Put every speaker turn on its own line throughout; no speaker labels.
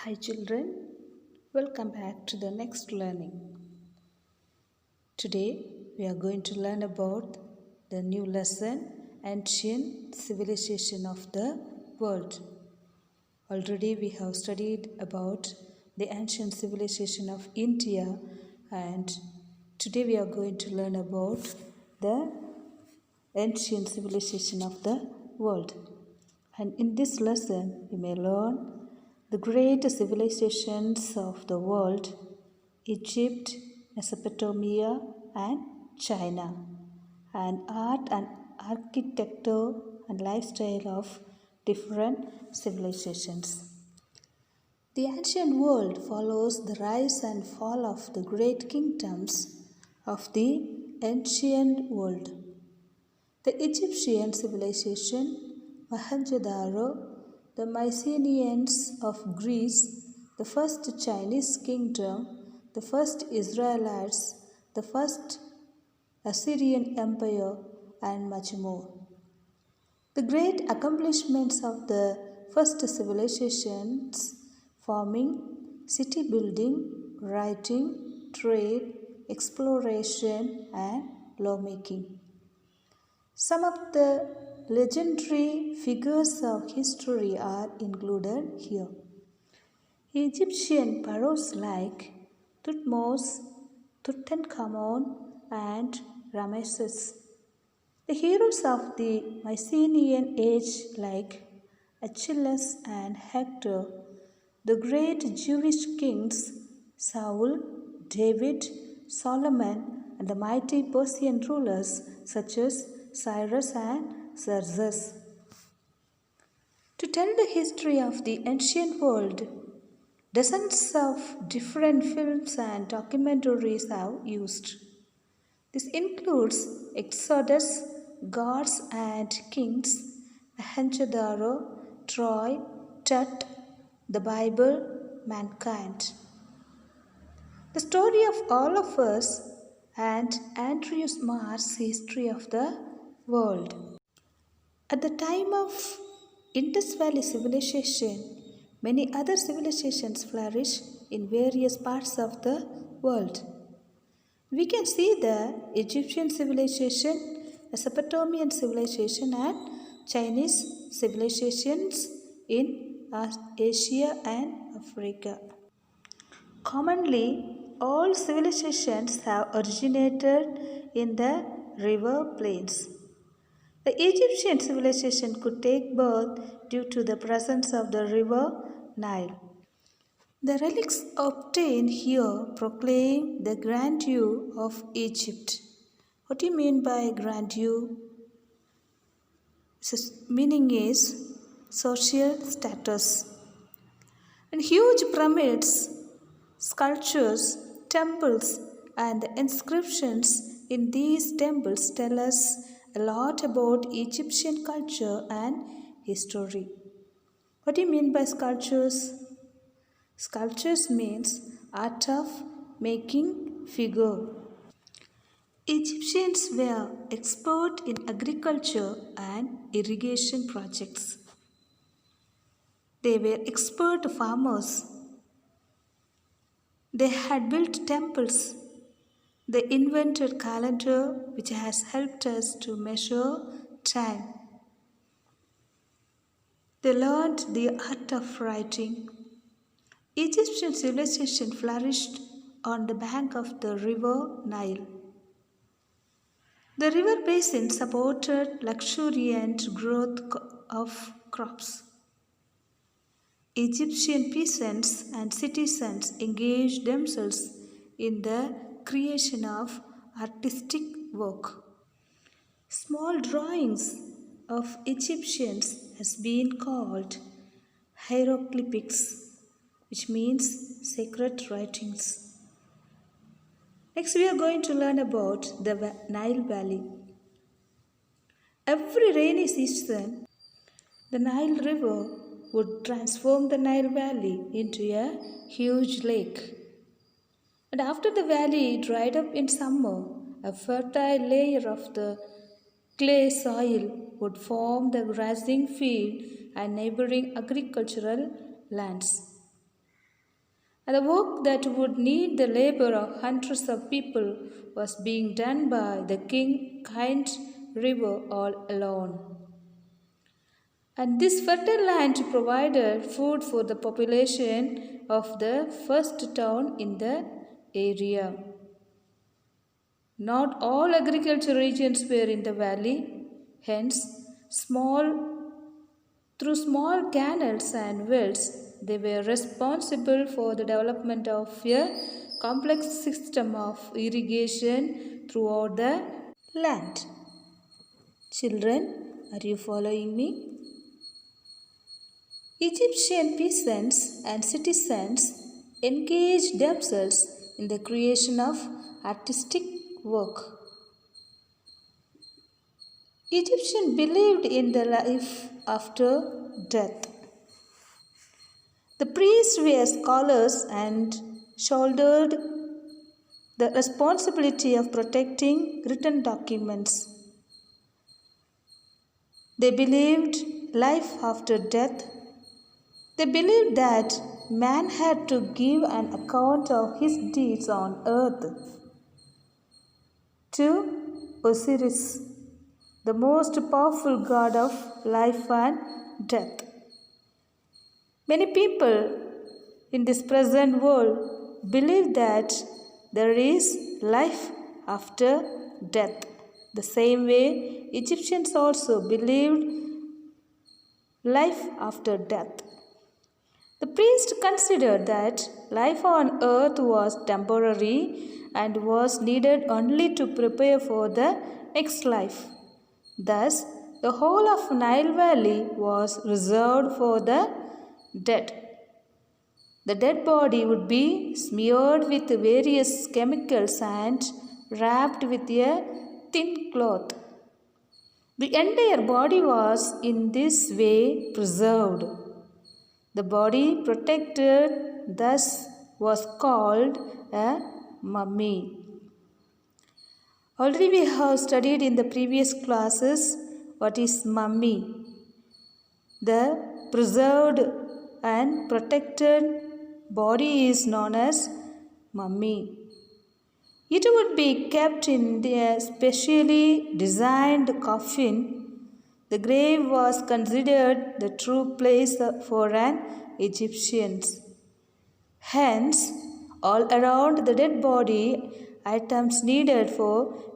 Hi children, welcome back to the next learning. Today we are going to learn about the new lesson Ancient Civilization of the World. Already we have studied about the ancient civilization of India, and today we are going to learn about the ancient civilization of the world. And in this lesson, we may learn the great civilizations of the world: Egypt, Mesopotamia, and China, and art and architecture and lifestyle of different civilizations. The ancient world follows the rise and fall of the great kingdoms of the ancient world. The Egyptian civilization, Mohenjo-daro, the Mycenaeans of Greece, the first Chinese kingdom, the first Israelites, the first Assyrian Empire, and much more. The great accomplishments of the first civilizations farming, city building, writing, trade, exploration, and lawmaking. Some of the legendary figures of history are included here. Egyptian pharaohs like Thutmose, Tutankhamun, and Ramesses. The heroes of the Mycenaean age like Achilles and Hector. The great Jewish kings Saul, David, Solomon, and the mighty Persian rulers such as Cyrus and Xerxes. To tell the history of the ancient world, dozens of different films and documentaries are used. This includes Exodus, Gods and Kings, Mohenjo-daro, Troy, Tut, the Bible, mankind. The story of all of us and Andreas Marr's history of the world. At the time of Indus Valley civilization, many other civilizations flourished in various parts of the world. We can see the Egyptian civilization, Mesopotamian civilization, and Chinese civilizations in Asia and Africa. Commonly, all civilizations have originated in the river plains. The Egyptian civilization could take birth due to the presence of the river Nile. The relics obtained here proclaim the grandeur of Egypt. What do you mean by grandeur? Its meaning is social status. And huge pyramids, sculptures, temples, and the inscriptions in these temples tell us a lot about Egyptian culture and history. What do you mean by sculptures? Sculptures means art of making figure. Egyptians were expert in agriculture and irrigation projects. They were expert farmers. They had built temples. They invented calendar which has helped us to measure time. They learned the art of writing. Egyptian civilization flourished on the bank of the river Nile. The river basin supported luxuriant growth of crops. Egyptian peasants and citizens engaged themselves in the creation of artistic work. Small drawings of Egyptians has been called hieroglyphics, which means sacred writings. Next, we are going to learn about the Nile Valley. Every rainy season, the Nile River would transform the Nile Valley into a huge lake. And after the valley dried up in summer, a fertile layer of the clay soil would form the grazing field and neighboring agricultural lands. and the work that would need the labor of hundreds of people was being done by the kind river all alone. And this fertile land provided food for the population of the first town in the area. Not all agricultural regions were in the valley, hence, through small canals and wells, they were responsible for the development of a complex system of irrigation throughout the land. Children, are you following me? Egyptian peasants and citizens engaged themselves in the creation of artistic work. Egyptians believed in the life after death. The priests were scholars and shouldered the responsibility of protecting written documents. They believed life after death. They believed that man had to give an account of his deeds on earth to Osiris, the most powerful god of life and death. Many people in this present world believe that there is life after death. The same way, Egyptians also believed life after death. The priest considered that life on earth was temporary and was needed only to prepare for the next life. Thus, the whole of Nile Valley was reserved for the dead. The dead body would be smeared with various chemicals and wrapped with a thin cloth. The entire body was in this way preserved. The body protected thus was called a mummy. Already we have studied in the previous classes what is mummy. The preserved and protected body is known as mummy. It would be kept in a specially designed coffin. The grave was considered the true place for an Egyptian. Hence, all around the dead body, items needed for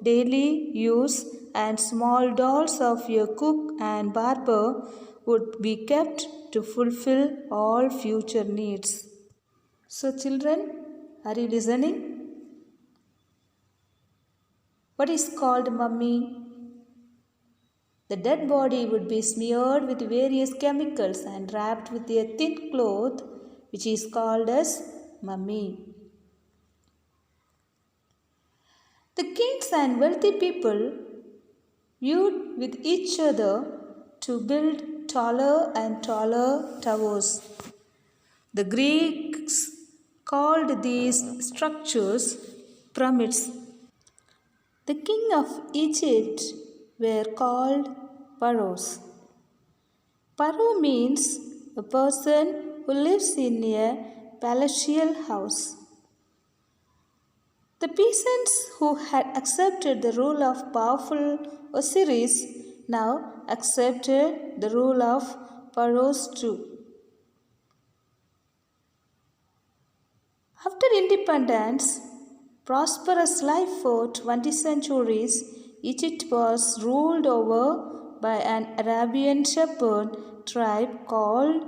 daily use and small dolls of a cook and barber would be kept to fulfill all future needs. So, children, are you listening? What is called mummy? The dead body would be smeared with various chemicals and wrapped with a thin cloth, which is called as mummy. The kings and wealthy people viewed with each other to build taller and taller towers. The Greeks called these structures pyramids. The king of Egypt were called pharaohs. Pharaoh means a person who lives in a palatial house. The peasants who had accepted the rule of powerful Osiris now accepted the rule of pharaohs too. After independence, prosperous life for 20 centuries, Egypt was ruled over by an Arabian shepherd tribe called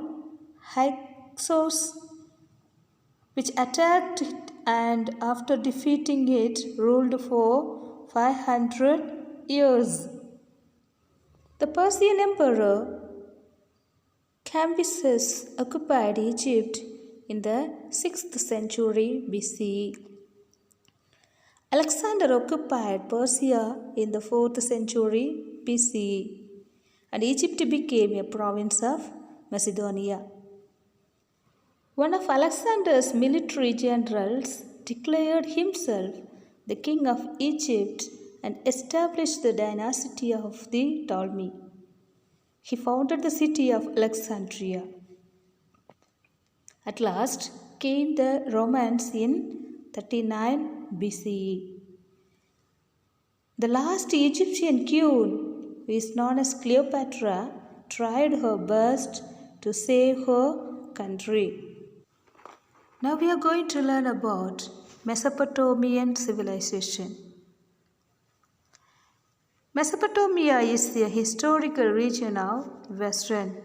Hyksos, which attacked it and after defeating it ruled for 500 years. The Persian Emperor Cambyses occupied Egypt in the 6th century BCE. Alexander occupied Persia in the 4th century BCE, and Egypt became a province of Macedonia. One of Alexander's military generals declared himself the king of Egypt and established the dynasty of the Ptolemy. He founded the city of Alexandria. At last, came the Romans in 39 BCE. The last Egyptian queen, who is known as Cleopatra, tried her best to save her country. Now we are going to learn about Mesopotamian civilization. Mesopotamia is the historical region of Western.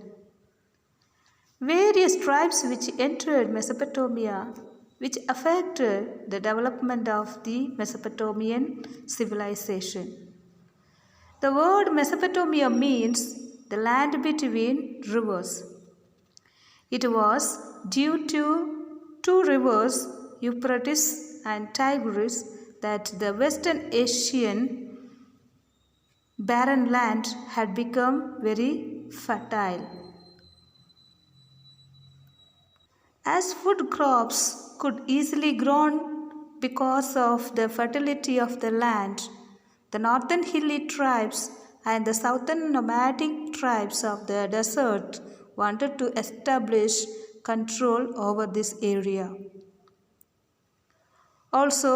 Various tribes which entered Mesopotamia, which affected the development of the Mesopotamian civilization. The word Mesopotamia means the land between rivers. It was due to two rivers, Euphrates and Tigris, that the Western Asian barren land had become very fertile. As food crops could easily grown because of the fertility of the land, the northern hilly tribes and the southern nomadic tribes of the desert wanted to establish control over this area. Also,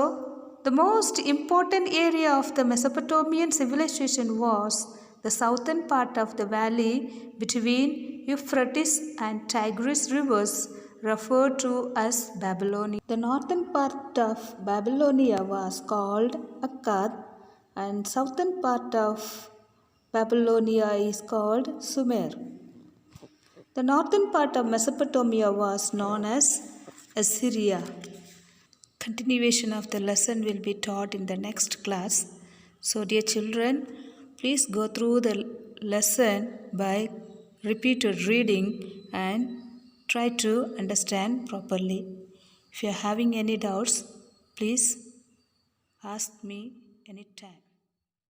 the most important area of the Mesopotamian civilization was the southern part of the valley between Euphrates and Tigris rivers, referred to as Babylonia. The northern part of Babylonia was called Akkad, and southern part of Babylonia is called Sumer. The northern part of Mesopotamia was known as Assyria. Continuation of the lesson will be taught in the next class. So dear children, please go through the lesson by repeated reading and try to understand properly. If you are having any doubts, please ask me anytime.